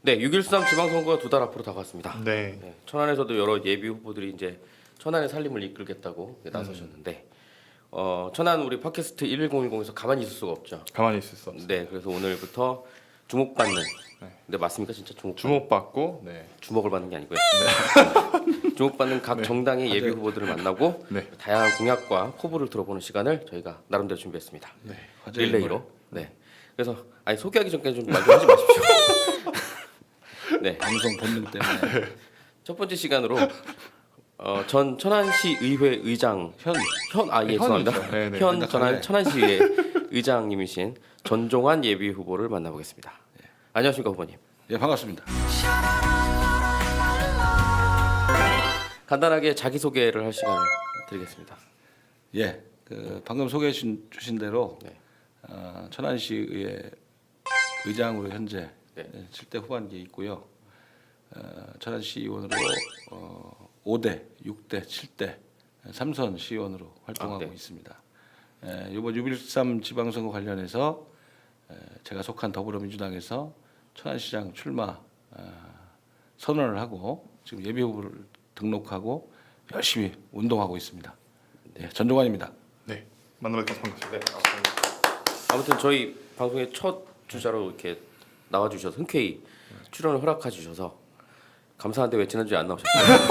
네, 6.13 지방선거가 두 달 앞으로 다가왔습니다. 네. 네, 천안에서도 여러 예비 후보들이 이제 천안의 살림을 이끌겠다고 나서셨는데 천안 우리 팟캐스트 11010에서 가만히 있을 수가 없죠. 가만히 있을 수 없어요. 네, 그래서 오늘부터 주목받는. 네. 근데 맞습니까, 진짜 주목받고 네. 주목을 받는 게 아니고요. 주목받는 각 네. 정당의 예비 후보들을 만나고 네. 다양한 공약과 포부를 들어보는 시간을 저희가 나름대로 준비했습니다. 네. 릴레이로. 네. 그래서 아니 소개하기 전까지 좀 말 좀 하지 마십시오. 네. 방송 본능 때문에 첫 번째 시간으로 전 천안시 의회 의장 죄송합니다. 현이죠. 네네. 현 생각하네. 천안시의 의장님이신 전종환 예비 후보를 만나보겠습니다. 안녕하십니까 후보님. 예 반갑습니다. 간단하게 자기 소개를 할 시간을 드리겠습니다. 예, 그 방금 소개해 주신 대로 네. 천안시의 의장으로 현재 네. 7대 후반기에 있고요. 천안시 의원으로 5대, 6대, 7대 3선 시의원으로 활동하고 네. 있습니다. 이번 6.13 지방선거 관련해서 제가 속한 더불어민주당에서 천안시장 출마 선언을 하고 지금 예비 후보를 등록하고 열심히 운동하고 있습니다. 네, 전종환입니다. 네. 만나뵙게 반갑습니다. 아무튼 저희 방송의 첫 주자로 이렇게 나와주셔서 흔쾌히 출연을 허락해 주셔서 감사한데 왜 지난주에 안 나오셨어요?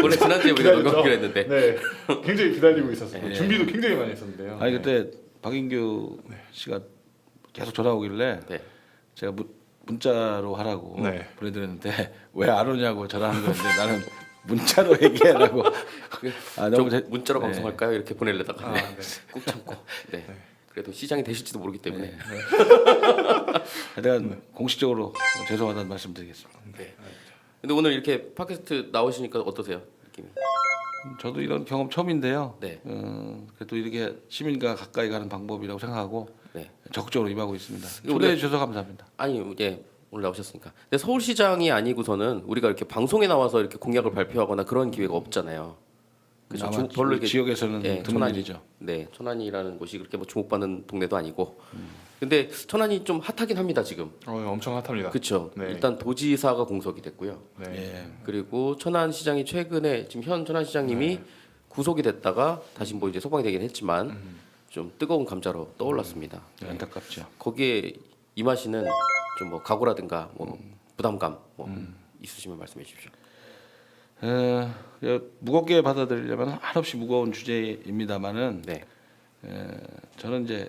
원래 지난주에 우리가 녹음하기로 했는데 네. 굉장히 기다리고 있었어요. 네. 준비도 굉장히 많이 했었는데요. 아니 네. 그때 박인규 씨가 계속 전화 오길래 네. 제가 문자로 하라고 네. 보내드렸는데 왜 안 오냐고 전화하는 건데 나는 문자로 얘기하라고. 좀 제- 문자로 네. 방송할까요? 이렇게 보내려다가 네. 네. 꾹 참고 네. 그래도 시장이 되실지도 모르기 때문에 내가 공식적으로 죄송하다는 말씀드리겠습니다. 네. 근데 오늘 이렇게 팟캐스트 나오시니까 어떠세요? 느낌이? 저도 이런 경험 처음인데요. 네. 그래도 이렇게 시민과 가까이 가는 방법이라고 생각하고 네. 적극적으로 임하고 있습니다. 이거 초대해 주셔서 감사합니다. 아니 예 오늘 나오셨으니까. 근데 서울시장이 아니고서는 우리가 이렇게 방송에 나와서 이렇게 공약을 발표하거나 그런 기회가 없잖아요. 그죠? 아마 별로 이렇게 지역에서는 예, 드문 천안이- 일이죠. 네, 천안이라는 곳이 그렇게 뭐 주목받는 동네도 아니고. 근데 천안이 좀 핫하긴 합니다 지금. 엄청 핫합니다. 그렇죠. 네. 일단 도지사가 공석이 됐고요. 네. 예. 그리고 천안시장이 최근에 지금 현 천안시장님이 구속이 됐다가 다시 뭐 이제 석방이 되긴 했지만 좀 뜨거운 감자로 떠올랐습니다. 네, 안타깝죠. 거기에 임하시는 좀 뭐 각오라든가 뭐 부담감 뭐 있으시면 말씀해 주십시오. 무겁게 받아들이려면 한없이 무거운 주제입니다만은 네. 저는 이제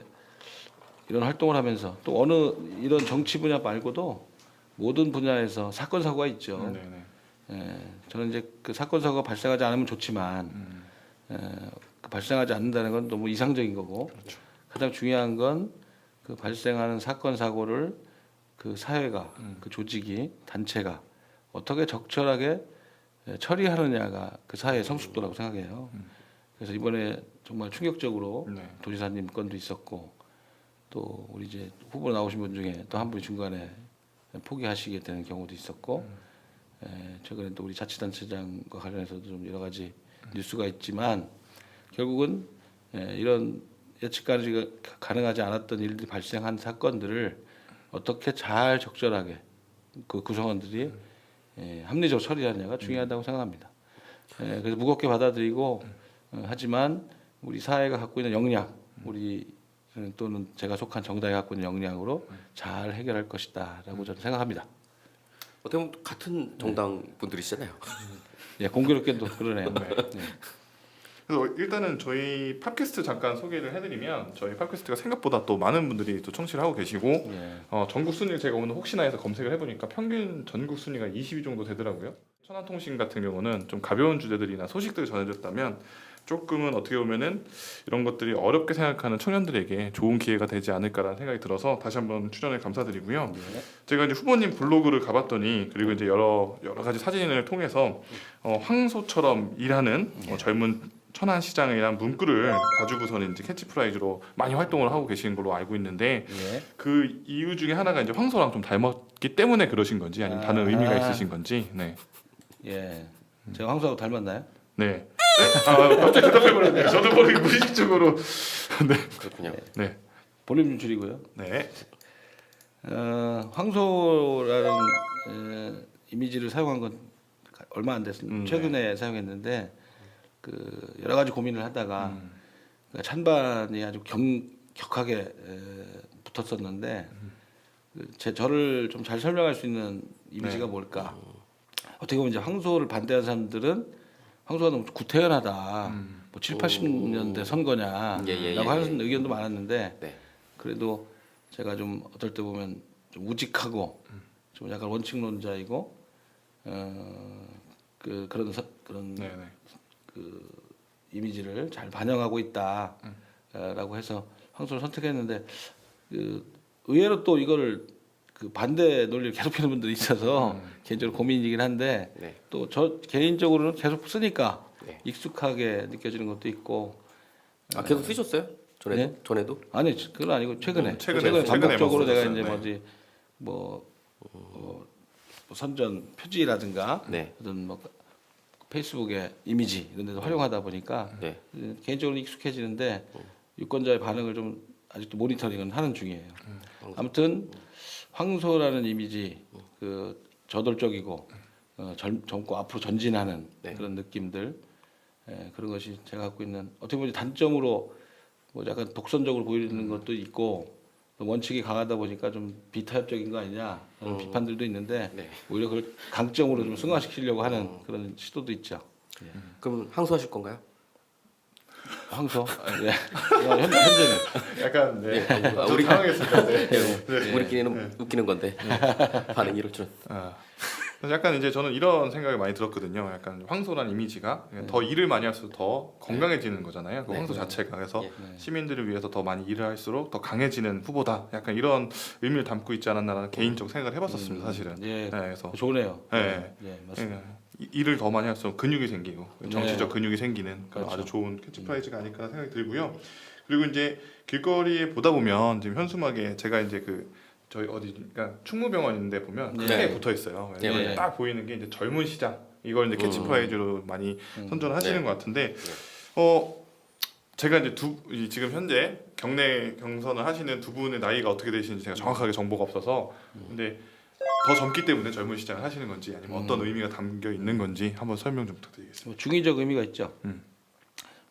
이런 활동을 하면서 또 어느 이런 정치 분야 말고도 모든 분야에서 사건 사고가 있죠. 네. 네. 저는 이제 그 사건 사고가 발생하지 않으면 좋지만 그 발생하지 않는다는 건 너무 이상적인 거고 가장 중요한 건 그 발생하는 사건 사고를 그 사회가 그 조직이 단체가 어떻게 적절하게 처리하느냐가 그 사회의 성숙도라고 생각해요. 그래서 이번에 정말 충격적으로 네. 도지사님 건도 있었고 또 우리 이제 후보 나오신 분 중에 또 한 분이 중간에 포기하시게 되는 경우도 있었고 최근에 또 우리 자치단체장과 관련해서도 좀 여러 가지 뉴스가 있지만 결국은 이런 예측 가능하지 않았던 일들이 발생한 사건들을 어떻게 잘 적절하게 그 구성원들이 합리적으로 처리하느냐가 중요하다고 생각합니다. 그래서 무겁게 받아들이고 하지만 우리 사회가 갖고 있는 역량, 우리 또는 제가 속한 정당이 갖고 있는 역량으로 잘 해결할 것이다라고 저는 생각합니다. 어떻게 보면 같은 정당 분들이시잖아요. 예, 공교롭게도 그러네요. 네. 그래서 일단은 저희 팟캐스트 잠깐 소개를 해드리면 저희 팟캐스트가 생각보다 또 많은 분들이 또 청취를 하고 계시고 예. 전국 순위를 제가 오늘 혹시나 해서 검색을 해보니까 평균 전국 순위가 20위 정도 되더라고요. 천안통신 같은 경우는 좀 가벼운 주제들이나 소식들을 전해줬다면 조금은 어떻게 보면은 이런 것들이 어렵게 생각하는 청년들에게 좋은 기회가 되지 않을까라는 생각이 들어서 다시 한번 출연을 감사드리고요. 제가 이제 후보님 블로그를 가봤더니 그리고 이제 여러 가지 사진을 통해서 황소처럼 일하는 젊은 천안시장이란 문구를 가지고서는 이제 캐치프라이즈로 많이 활동을 하고 계시는 걸로 알고 있는데 예. 그 이유 중에 하나가 이제 황소랑 좀 닮았기 때문에 그러신 건지 아니면 다른 의미가 있으신 건지. 네. 예. 제가 황소하고 닮았나요? 네. 갑자기 대답해버렸네요. 저도 모르게 무의식적으로. 네. 그렇군요. 네. 본인 줄이고요. 네. 황소라는 이미지를 사용한 건 얼마 안 됐습니다. 최근에 사용했는데 그 여러 가지 고민을 하다가 그러니까 찬반이 아주 격하게 붙었었는데 저를 좀 잘 설명할 수 있는 이미지가 뭘까? 어떻게 보면 이제 황소를 반대하는 사람들은 황소가 너무 구태연하다. 뭐 7, 80년대 선거냐라고 하는 의견도 많았는데 네. 그래도 제가 좀 어떨 때 보면 좀 우직하고 좀 약간 원칙론자이고 그런 네네. 그 이미지를 잘 반영하고 있다라고 해서 황소를 선택했는데 의외로 또 이거를 그 반대 논리를 계속하는 분들이 있어서 개인적으로 고민이긴 한데 네. 또 저 개인적으로는 계속 쓰니까 네. 익숙하게 느껴지는 것도 있고 아 계속 쓰셨어요? 전에도? 네? 전에도? 아니 그건 아니고 최근에 최근에 반복적으로 내가 썼어요. 이제 네. 뭐지 뭐 선전 표지라든가 네. 어떤 뭐 페이스북의 이미지 이런 데서 활용하다 보니까 네. 개인적으로 익숙해지는데 유권자의 반응을 좀 아직도 모니터링은 하는 중이에요. 아무튼 황소라는 이미지 그 저돌적이고 젊고 앞으로 전진하는 네. 그런 느낌들 그런 것이 제가 갖고 있는 어떻게 보면 단점으로 뭐 약간 독선적으로 보이는 것도 있고 또 원칙이 강하다 보니까 좀 비타협적인 거 아니냐 하는 비판들도 있는데 네. 오히려 그걸 강점으로 좀 승화시키려고 하는 그런 시도도 있죠. 그럼 항소하실 건가요? 황소 예. 현재는 약간 네. 아, 좀 우리가- 당황했습니다. 네. 우리끼리는 웃기는 건데 반응이 이럴 줄은. 아, 그래서 약간 이제 저는 이런 생각을 많이 들었거든요. 약간 황소란 이미지가 더 일을 많이 할수록 더 건강해지는 거잖아요. 그 네. 황소 자체가 그래서 예. 시민들을 위해서 더 많이 일을 할수록 더 강해지는 후보다. 약간 이런 의미를 담고 있지 않았나라는 개인적 생각을 해봤었습니다. 사실은. 예, 네, 그래서 좋네요. 네. 예, 맞습니다. 일을 더 많이 할수록 근육이 생기고 정치적 근육이 생기는 그런 그렇죠. 아주 좋은 캐치프라이즈가 아닐까 생각이 들고요. 그리고 이제 길거리에 보다 보면 지금 현수막에 제가 이제 그 저희 어디 그러니까 충무병원 있는데 보면 네. 크게 붙어 있어요. 네, 그래서 네. 딱 보이는 게 이제 젊은 시장 이걸 이제 캐치프라이즈로 많이 선전하시는 네. 것 같은데 제가 이제 지금 현재 경내 경선을 하시는 두 분의 나이가 어떻게 되시는지 제가 정확하게 정보가 없어서 근데 더 젊기 때문에 젊은 시장을 하시는 건지 아니면 어떤 의미가 담겨 있는 건지 한번 설명 좀 부탁드리겠습니다. 뭐 중의적 의미가 있죠. 음.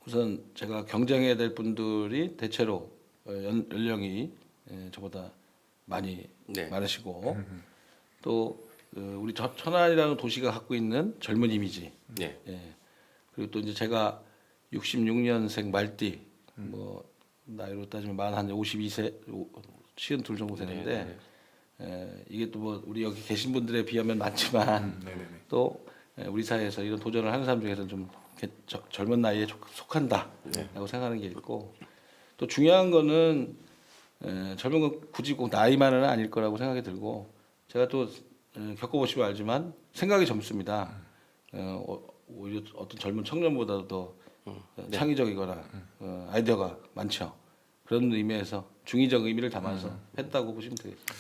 우선 제가 경쟁해야 될 분들이 대체로 연령이 저보다 많이 네. 많으시고 또 우리 천안이라는 도시가 갖고 있는 젊은 이미지. 네. 예. 그리고 또 이제 제가 66년생 말띠 뭐 나이로 따지면 만 한 52세 52 정도 되는데 이게 또 뭐 우리 여기 계신 분들에 비하면 많지만 네네네. 또 우리 사회에서 이런 도전을 하는 사람 중에서는 좀 젊은 나이에 속한다라고 네. 생각하는 게 있고 또 중요한 거는 젊은 건 굳이 꼭 나이만은 아닐 거라고 생각이 들고 제가 또 겪어보시면 알지만 생각이 젊습니다. 오히려 어떤 젊은 청년보다도 더 창의적이거나 아이디어가 많죠. 그런 의미에서 중의적 의미를 담아서 했다고 보시면 되겠습니다.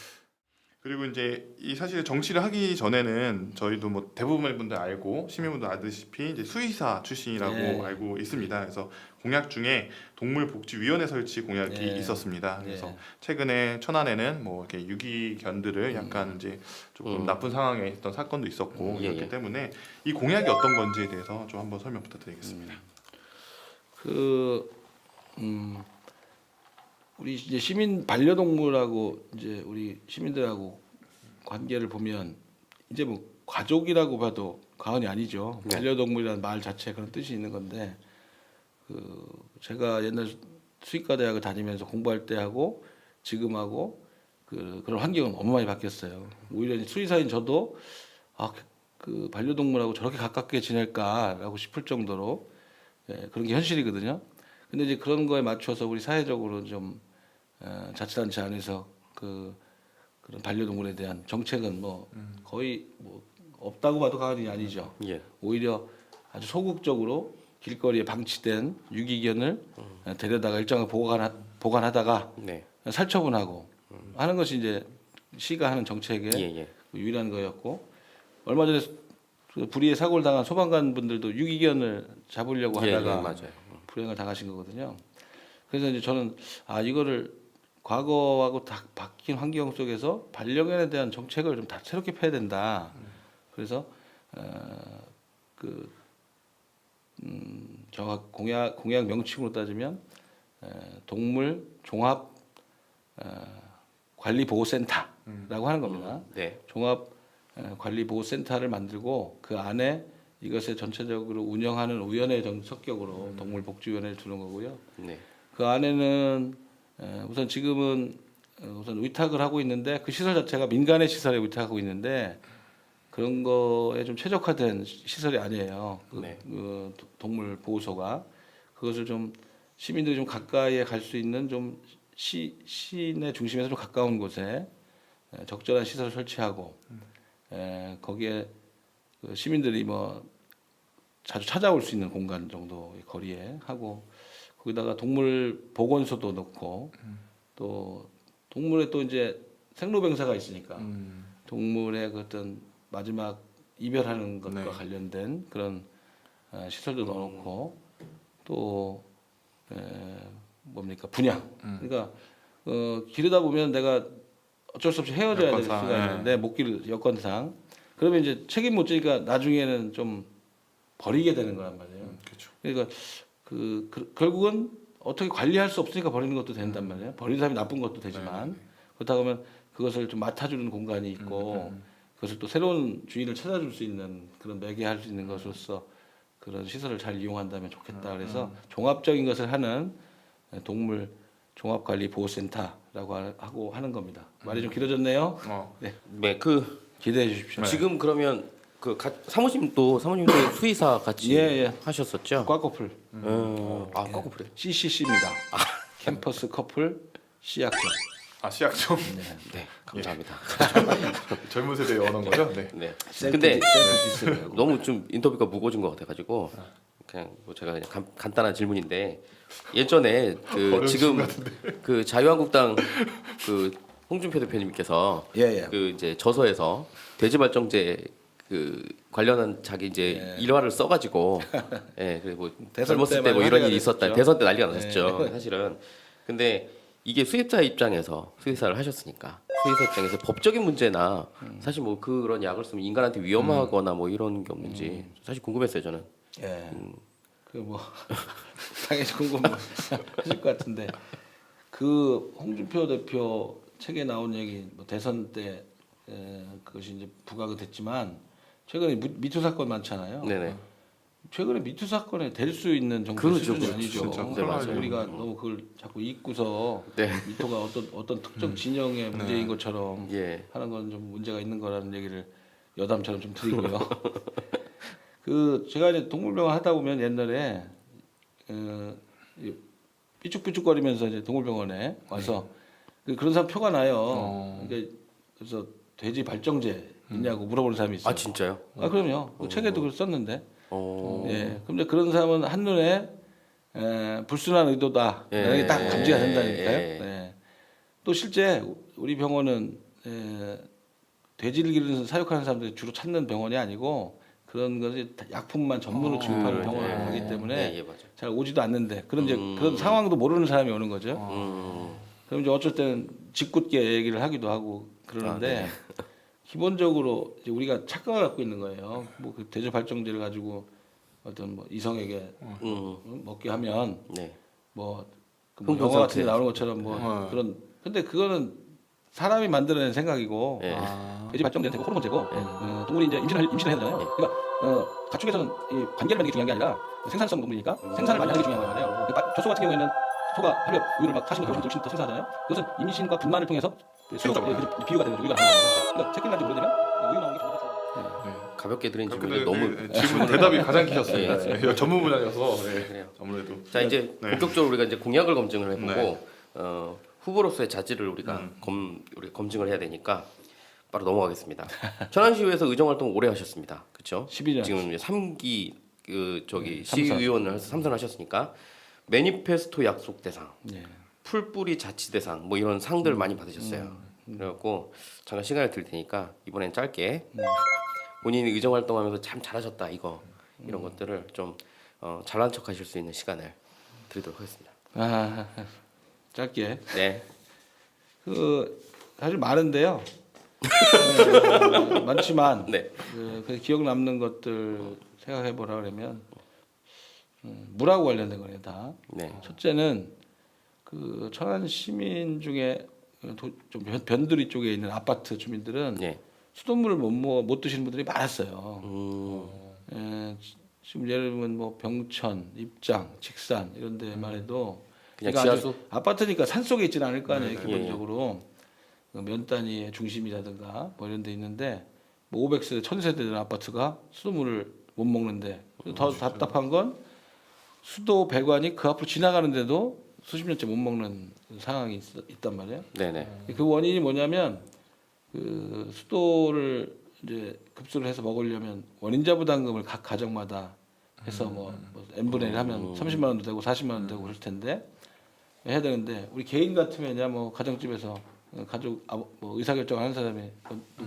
그리고 이제 이 사실 정치를 하기 전에는 저희도 뭐 대부분의 분들 알고 시민분들 아시다시피 이제 수의사 출신이라고 네. 알고 있습니다. 그래서 공약 중에 동물복지위원회 설치 공약이 네. 있었습니다. 그래서 네. 최근에 천안에는 뭐 이렇게 유기견들을 약간 이제 조금 나쁜 상황에 있던 사건도 있었고 예, 그렇기 예. 때문에 이 공약이 어떤 건지에 대해서 좀 한번 설명 부탁드리겠습니다. 우리 이제 시민 반려동물하고 이제 우리 시민들하고 관계를 보면 이제 뭐 가족이라고 봐도 과언이 아니죠. 네. 반려동물이라는 말 자체에 그런 뜻이 있는 건데 제가 옛날 수의과 대학을 다니면서 공부할 때 하고 지금하고 그런 환경은 너무 많이 바뀌었어요. 오히려 이제 수의사인 저도 그 반려동물하고 저렇게 가깝게 지낼까라고 싶을 정도로 그런 게 현실이거든요. 근데 이제 그런 거에 맞춰서 우리 사회적으로 좀 자치단체 안에서 그런 반려동물에 대한 정책은 뭐 거의 뭐 없다고 봐도 과언이 아니죠. 예. 오히려 아주 소극적으로 길거리에 방치된 유기견을 데려다가 일정을 보관하다가 네. 살처분하고 하는 것이 이제 시가 하는 정책의 예. 유일한 거였고 얼마 전에 그 불의의 사고를 당한 소방관 분들도 유기견을 잡으려고 예, 하다가 예, 맞아요. 불행을 당하신 거거든요. 그래서 이제 저는 이거를 과거하고 다 바뀐 환경 속에서 반려견에 대한 정책을 좀 다 새롭게 펴야 된다. 그래서 그 정확 공약 명칭으로 따지면 동물 종합 관리 보호센터라고 하는 겁니다. 네. 종합 관리 보호센터를 만들고 그 안에 이것을 전체적으로 운영하는 위원회 정 성격으로 동물복지위원회를 두는 거고요. 네. 그 안에는 우선 지금은 우선 위탁을 하고 있는데 그 시설 자체가 민간의 시설에 위탁하고 있는데 그런 거에 좀 최적화된 시설이 아니에요. 네. 그 동물 보호소가 그것을 좀 시민들이 좀 가까이에 갈 수 있는 좀 시내 중심에서 좀 가까운 곳에 적절한 시설을 설치하고 거기에 그 시민들이 뭐 자주 찾아올 수 있는 공간 정도의 거리에 하고 거기다가 동물 보건소도 넣고 또 동물의 또 이제 생로병사가 있으니까 동물의 그 어떤 마지막 이별하는 것과 네. 관련된 그런 시설도 넣어놓고 또 뭡니까 분양. 그러니까 기르다 보면 내가 어쩔 수 없이 헤어져야 될 여건상, 수가 있는데 못 기를 여건상 그러면 이제 책임 못 지니까 나중에는 좀 버리게 되는 거란 말이에요. 그렇죠. 그러니까 결국은 어떻게 관리할 수 없으니까 버리는 것도 된단 말이에요. 버리는 사람이 나쁜 것도 되지만 그렇다고 하면 그것을 좀 맡아주는 공간이 있고 그것을 또 새로운 주인을 찾아줄 수 있는 그런 매개할 수 있는 것으로서 그런 시설을 잘 이용한다면 좋겠다. 그래서 종합적인 것을 하는 동물 종합관리보호센터라고 하고 하는 겁니다. 말이 좀 길어졌네요. 네, 네. 그 기대해 주십시오. 지금 그러면 그 사모님도 수의사 같이 예. 하셨었죠? 꽈커플 꽈커플이요? CCC입니다. 캠퍼스 커플 C학점. 아 시약점 네, 감사합니다. 젊은 세대의 언어인 거죠? 네. 네. 셀프 근데 디스. 너무 좀 인터뷰가 무거워진 것 같아가지고 그냥 뭐 제가 그냥 간단한 질문인데 예전에 그 어려운 지금 그 자유한국당 그 홍준표 대표님께서 예. 그 이제 저서에서 돼지발정제 그 관련한 자기 이제 일화를 써가지고 예 그리고 대선 젊었을 때 때 뭐 많이 이런 화제가 일이 있었다 됐었죠. 대선 때 난리가 났었죠 사실은. 근데 이게 수입자 입장에서 수의사를 하셨으니까 수의사 입장에서 법적인 문제나 사실 뭐 그런 약을 쓰면 인간한테 위험하거나 뭐 이런 게 없는지 사실 궁금했어요 저는. 예. 그 뭐 당연히 궁금하실 것 같은데 그 홍준표 대표 책에 나온 얘기 뭐 대선 때 그것이 이제 부각이 됐지만 최근에 미투 사건 많잖아요. 네네. 최근에 미투 사건에 될 수 있는 정도 그렇죠, 수준이 그렇죠. 아니죠. 진짜. 네, 맞아요. 우리가 너무 그걸 자꾸 잊고서 네. 미투가 어떤 특정 진영의 문제인 것처럼 예. 하는 건 좀 문제가 있는 거라는 얘기를 여담처럼 좀 드리고요. 그 제가 이제 동물병원 하다 보면 옛날에 삐죽삐죽거리면서 이제 동물병원에 와서 그런 사람 표가 나요. 그래서 돼지 발정제 있냐고 물어보는 사람이 있어요. 아 진짜요? 아 그럼요. 그 책에도 그걸 썼는데. 어. 예. 근데 그런 사람은 한 눈에 불순한 의도다. 이런 게 딱 감지가 된다니까요. 네. 또 실제 우리 병원은 돼지를 기르는 사육하는 사람들이 주로 찾는 병원이 아니고 그런 것이 약품만 전문으로 취급하는 병원을 하기 때문에 예, 맞아요. 잘 오지도 않는데 그런 이제 그런 상황도 모르는 사람이 오는 거죠. 그럼 이제 어쩔 때는 짓궂게 얘기를 하기도 하고 그러는데 기본적으로 이제 우리가 착각을 갖고 있는 거예요. 뭐 그 돼지 발정제를 가지고 어떤 뭐 이성에게 먹게 하면 네. 뭐 흥분 영화 같은 데 상태. 나오는 것처럼 뭐 그런 근데 그거는 사람이 만들어낸 생각이고 예. 돼지 발정제는 되고 호르몬제고 동물이 이제 임신을 해야 되잖아요. 그러니까 가축에서는 이 관계를 맺는 게 중요한 게 아니라 생산성 동물이니까 생산을 많이 하는 게 중요한 거예요. 그러니까 젖소 같은 경우에는 소가 하루에 우유를 막 40만 50만 더 생산하잖아요. 그것은 임신과 분만을 통해서 수요가 비유가 되는 거죠. 우유가 나오는 거예요. 그러니까 새끼를 낳지 오래되면 우유 나오는 게 정말 좋아요. 가볍게 드린 근데 질문이 너무 질문 대답이 가장 기셨어요. 예. 전문 분야여서 그래요. 아무래도 자 이제 네. 본격적으로 우리가 이제 공약을 검증을 해보고 네. 후보로서의 자질을 우리가 우리가 검증을 해야 되니까 바로 넘어가겠습니다. 천안시의회에서 의정활동 오래 하셨습니다. 그렇죠? 12년. 지금 이제 3기 그 저기 삼선. 시의원을 해서 3선 하셨으니까 매니페스토 약속 대상, 예. 풀뿌리 자치 대상 뭐 이런 상들 많이 받으셨어요. 그래갖고 잠깐 시간을 드릴 테니까 이번엔 짧게 본인이 의정활동하면서 참 잘하셨다 이거 이런 것들을 좀 잘난 척하실 수 있는 시간을 드리도록 하겠습니다. 짧게 네. 사실 많은데요. 많지만 네. 그 기억 남는 것들 생각해 보라 그러면 물하고 관련된 거네요 다. 네. 첫째는 그 천안 시민 중에 좀 변두리 쪽에 있는 아파트 주민들은 네. 수돗물을 못 드시는 분들이 많았어요. 지금 예를 들면 뭐 병천, 입장, 직산 이런 데만 해도 그냥 그러니까 아주 지하수? 아파트니까 산 속에 있지는 않을 거 아니에요. 네, 기본적으로 그 면 단위의 중심이라든가 뭐 이런 데 있는데 뭐 500세대, 1000세대 되는 아파트가 수돗물을 못 먹는데 더 답답한 건 수도 배관이 그 앞으로 지나가는데도 수십 년째 못 먹는 상황이 있단 말이에요. 네네. 그 원인이 뭐냐면 그 수도를 이제 급수를 해서 먹으려면 원인자 부담금을 각 가정마다 해서 뭐 n분의 1 하면 30만 원도 되고 40만 원도 되고 그럴 텐데 해야 되는데 우리 개인 같으면야 뭐 가정집에서 가족 뭐 의사결정하는 사람이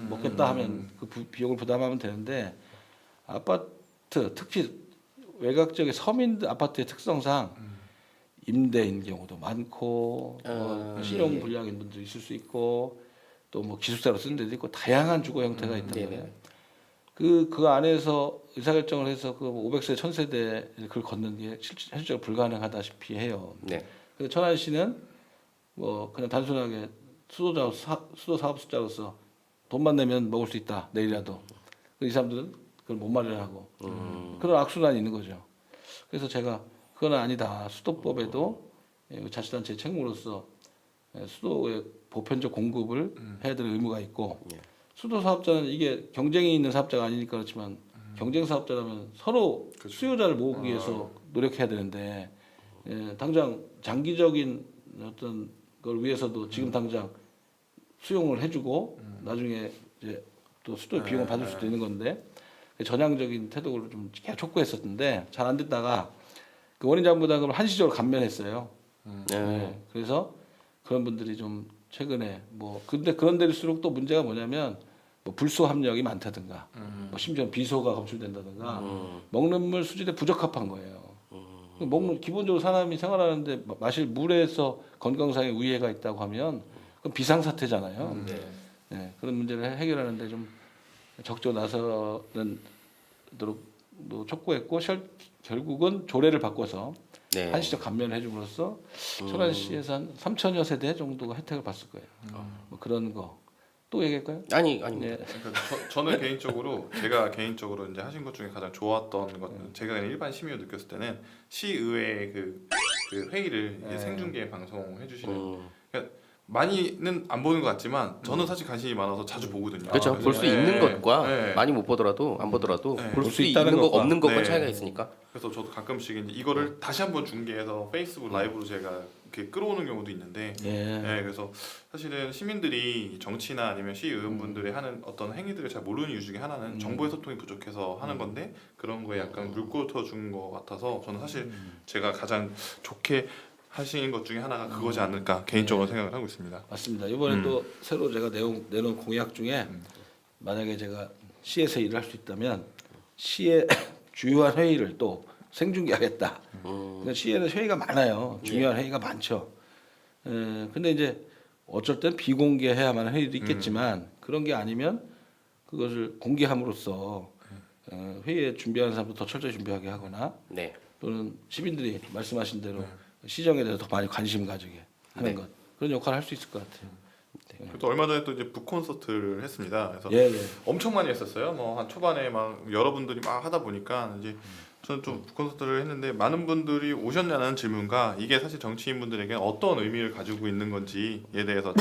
먹겠다 하면 그 비용을 부담하면 되는데 아파트 특히 외곽 지역의 서민 아파트의 특성상 임대인 경우도 많고 뭐 신용 불량인 분도 있을 수 있고 또 뭐 기숙사로 쓰는 데도 있고 다양한 주거 형태가 있단 말이에요. 그 안에서 의사결정을 해서 그 500세, 1000세대 그걸 걷는 게 현실적으로 불가능하다시피 해요. 네. 그래서 천안시는 뭐 그냥 단순하게 수도 사업자로서 돈만 내면 먹을 수 있다 내일이라도 이 사람들은 그걸 못 마련하고 그런 악순환이 있는 거죠. 그래서 제가 그건 아니다. 수도법에도 자치단체의 책무로서 수도의 보편적 공급을 해야 될 의무가 있고 수도 사업자는 이게 경쟁이 있는 사업자가 아니니까 그렇지만 경쟁 사업자라면 서로 수요자를 모으기 위해서 노력해야 되는데 당장 장기적인 어떤 걸 위해서도 지금 당장 수용을 해주고 나중에 이제 또 수도 비용을 받을 수도 있는 건데 전향적인 태도를 좀 계속 촉구했었는데 잘 안 됐다가 그 원인자 부담금을 한시적으로 감면했어요. 그래서 그런 분들이 좀 최근에 뭐 근데 그런 데일수록 또 문제가 뭐냐면 뭐 불소 함량이 많다든가 뭐 심지어 비소가 검출된다든가 먹는 물 수준에 부적합한 거예요. 먹는 기본적으로 사람이 생활하는데 마실 물에서 건강상의 우려가 있다고 하면 그건 비상사태잖아요. 네, 그런 문제를 해결하는데 좀 적극적으로 나서는 도록 촉구했고 결국은 조례를 바꿔서 네. 한시적 감면을 해줌으로써 천안시에서 한 3천여 세대 정도가 혜택을 봤을 거예요. 뭐 그런 거 또 얘기할까요? 아니 네. 그러니까 저는 개인적으로 제가 개인적으로 이제 하신 것 중에 가장 좋았던 것 제가 그냥 일반 시민으로 느꼈을 때는 시의회 그 회의를 이제 생중계 방송해 주시는 그러니까 많이는 안 보는 것 같지만 저는 사실 관심이 많아서 자주 보거든요. 그렇죠. 볼 수 있는 것과 많이 못 보더라도 안 보더라도 볼 수 있는 거 없는 것과 차이가 있으니까. 그래서 저도 가끔씩 이제 이거를 다시 한번 중계해서 페이스북 라이브로 제가 이렇게 끌어오는 경우도 있는데, 그래서 사실은 시민들이 정치나 아니면 시의원분들이 하는 어떤 행위들을 잘 모르는 이유 중에 하나는 정보의 소통이 부족해서 하는 건데 그런 거에 약간 물꼬터 준 것 같아서 저는 사실 제가 가장 좋게 하신 것 중에 하나가 그거지 않을까 개인적으로 생각을 하고 있습니다. 맞습니다. 이번에 또 새로 제가 내놓은 공약 중에 만약에 제가 시에서 일을 할 수 있다면 시의 주요한 회의를 또 생중계하겠다. 그러니까 시에는 회의가 많아요. 중요한 회의가 많죠. 근데 이제 어쩔 땐 비공개해야만 하는 회의도 있겠지만 그런 게 아니면 그것을 공개함으로써 회의에 준비하는 사람도 더 철저히 준비하게 하거나 네. 또는 시민들이 말씀하신 대로 시정에 대해서 더 많이 관심 가지게 하는 것 그런 역할을 할 수 있을 것 같아요. 또 얼마 전에 또 이제 북 콘서트를 했습니다. 그래서 예. 엄청 많이 했었어요. 뭐 한 초반에 막 여러분들이 막 하다 보니까 이제 저는 좀 북 콘서트를 했는데 많은 분들이 오셨냐는 질문과 이게 사실 정치인분들에게 어떤 의미를 가지고 있는 건지에 대해서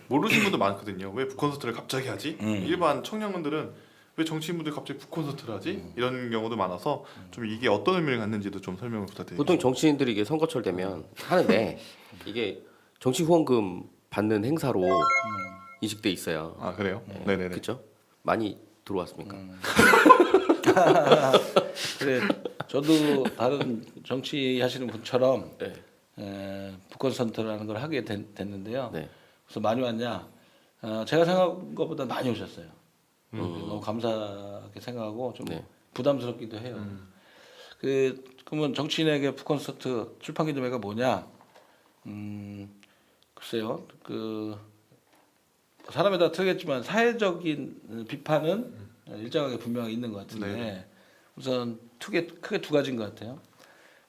모르시는 분도 많거든요. 왜 북 콘서트를 갑자기 하지? 일반 청년분들은 왜 정치인분들이 갑자기 북 콘서트를 하지? 이런 경우도 많아서 좀 이게 어떤 의미를 갖는지도 좀 설명을 부탁드립니다. 보통 정치인들이 이게 선거철 되면 하는데 이게 정치 후원금 받는 행사로 인식돼 있어요. 아 그래요? 네. 네네네. 그렇죠? 많이 들어왔습니까? 그래 저도 다른 정치 하시는 분처럼 북콘서트라는 걸 하게 됐는데요. 네. 그래서 많이 왔냐? 제가 생각한 것보다 많이 오셨어요. 너무 감사하게 생각하고 좀 부담스럽기도 해요. 그러면 정치인에게 북콘서트 출판 기념회가 뭐냐? 글쎄요. 사람에 따라 틀리겠지만 사회적인 비판은 일정하게 분명히 있는 것 같은데 네. 우선 크게 두 가지인 것 같아요.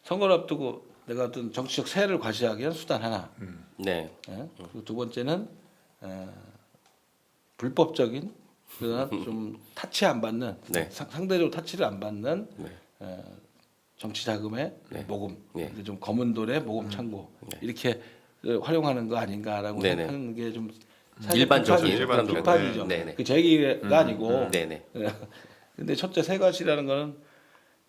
선거를 앞두고 내가 어떤 정치적 세를 과시하기 위한 수단 하나. 네. 그리고 두 번째는 불법적인 그러나 좀 타치 안 받는 네. 상대적으로 타치를 안 받는 네. 정치 자금의 네. 모금, 네. 좀 검은 돈의 모금 창고 네. 이렇게 활용하는 거 아닌가라고 네네. 생각하는 게 좀 일반적인 일반적인 비판이죠. 네네. 그 제 얘기가 아니고. 네네. 근데 첫째 세과시라는 거는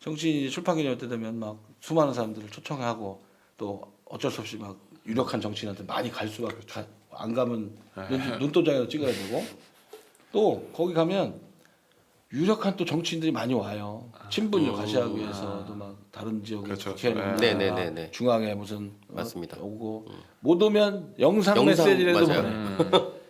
정치인이 출판 기념 때 되면 막 수많은 사람들을 초청하고 또 어쩔 수 없이 막 유력한 정치인한테 많이 갈 수밖에 안 가면 눈도장에도 찍어야 되고 또 거기 가면 유력한 또 정치인들이 많이 와요. 친분을 과시하기 위해서도 막 다른 지역에 그렇죠. 국회의원 네네네네. 중앙에 무슨 맞습니다. 오고 못 오면 영상 영상, 메시지라도 맞아요. 보내.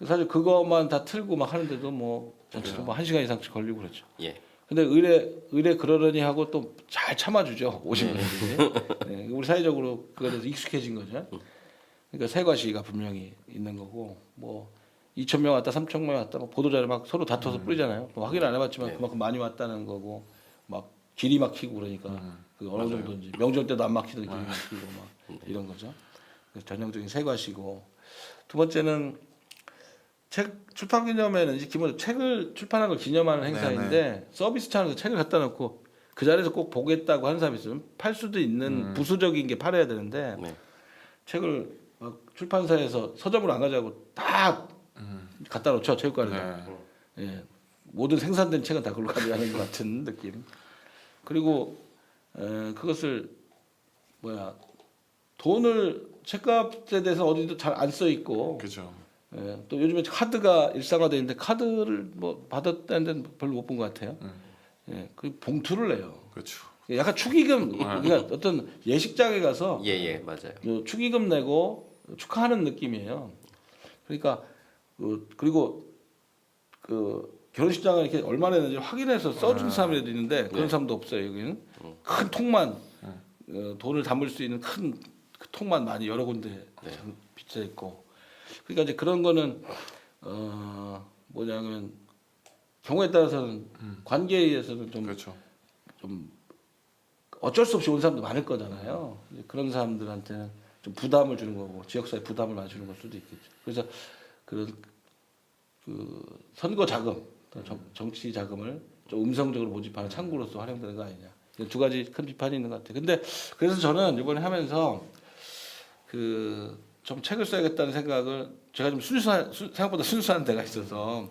사실 그것만 다 틀고 막 하는데도 뭐 전체도 뭐 1시간 이상씩 걸리고 그렇죠. 예. 근데 의뢰 그러려니 하고 또 잘 참아주죠 오신 분들이. 네, 우리 사회적으로 그거에 대해서 익숙해진 거죠. 그러니까 세과시가 분명히 있는 거고 뭐 2,000명 왔다 3,000명 왔다 뭐 보도자료 막 서로 다퉈서 뿌리잖아요. 뭐 확인 안 해봤지만 네. 그만큼 많이 왔다는 거고 막 길이 막히고 그러니까 그 어느 정도인지 명절 때도 안 막히던 길이 막히고 막 이런 거죠. 그래서 전형적인 세과시고 두 번째는 책 출판 기념회는 이제 기본적으로 책을 출판한 걸 기념하는 행사인데 서비스 차원에서 책을 갖다 놓고 그 자리에서 꼭 보겠다고 하는 사람이 있으면 팔 수도 있는 부수적인 게 팔아야 되는데 네. 책을 막 출판사에서 서점으로 안 가져가고 다 갖다 놓죠 체육관에다. 네. 예, 모든 생산된 책은 다 그걸로 가져가는 것 같은 느낌. 그리고 그것을 돈을 책값에 대해서 어디도 잘 안 써 있고 그렇죠. 또 요즘에 카드가 일상화돼 있는데 카드를 뭐 받았다는 데는 별로 못 본 것 같아요. 그 봉투를 내요. 그렇죠. 약간 축의금, 그러니까 어떤 예식장에 가서 예예 맞아요. 축의금 내고 축하하는 느낌이에요. 그러니까 그리고 그 결혼식장을 이렇게 얼마나 했는지 확인해서 써준 사람이라도 있는데 그런 사람도 없어요. 여기는 큰 통만 돈을 담을 수 있는 큰 그 통만 많이 여러 군데 비쳐 있고. 그러니까 이제 그런 거는 뭐냐면 경우에 따라서는 관계에 의해서는 그렇죠. 좀 어쩔 수 없이 온 사람도 많을 거잖아요. 이제 그런 사람들한테는 좀 부담을 주는 거고 지역사회 부담을 많이 주는 걸 수도 있겠죠. 그래서 그런 그 선거 자금, 정치 자금을 좀 음성적으로 모집하는 창구로서 활용되는 거 아니냐. 이런 두 가지 큰 비판이 있는 것 같아요. 근데 그래서 저는 이번에 하면서 그 좀 책을 써야겠다는 생각을 제가 좀 생각보다 순수한 데가 있어서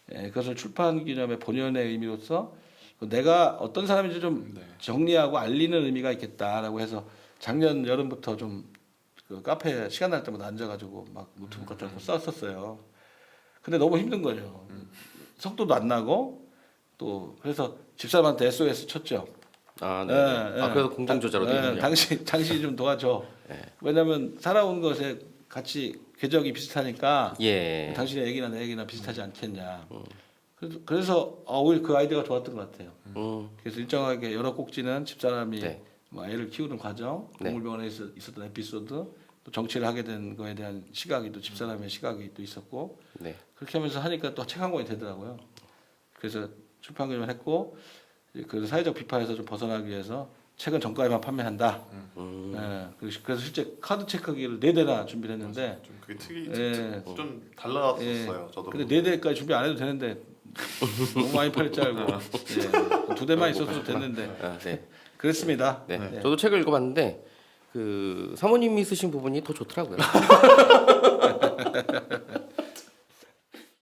그것을 출판 기념의 본연의 의미로서 내가 어떤 사람인지 좀 정리하고 알리는 의미가 있겠다라고 해서 작년 여름부터 좀 그 카페에 시간 날 때마다 앉아가지고 막 노트북 갖다 놓고 썼었어요. 근데 너무 힘든 거예요. 속도도 안 나고 또 그래서 집사람한테 SOS 쳤죠. 아 네. 그래서 공정 조자로 되군요. 당신이 좀 도와줘. 왜냐하면 살아온 것에 같이 궤적이 비슷하니까 예. 당신의 얘기나 내 얘기나 비슷하지 않겠냐. 그래서 오히려 그 아이디어가 좋았던 것 같아요. 그래서 일정하게 여러 꼭지는 집사람이 네. 뭐 애를 키우는 과정, 네. 동물병원에 있었던 에피소드, 또 정치를 하게 된 거에 대한 시각이 또 집사람의 시각이 또 있었고 네. 그렇게 하면서 하니까 또 책 한 권이 되더라고요. 그래서 출판 기념을 했고 그 사회적 비판에서 좀 벗어나기 위해서 책은 정가에만 판매한다. 그래서 실제 카드 체크기를 4대나 준비를 했는데 좀 그게 좀 달랐었어요. 저도. 근데 4대까지 준비 안 해도 되는데 너무 많이 팔릴 줄 알고 2대만 있었어도 됐는데 아, 네. 그랬습니다. 네. 저도 책을 읽어봤는데 그 사모님이 쓰신 부분이 더 좋더라고요.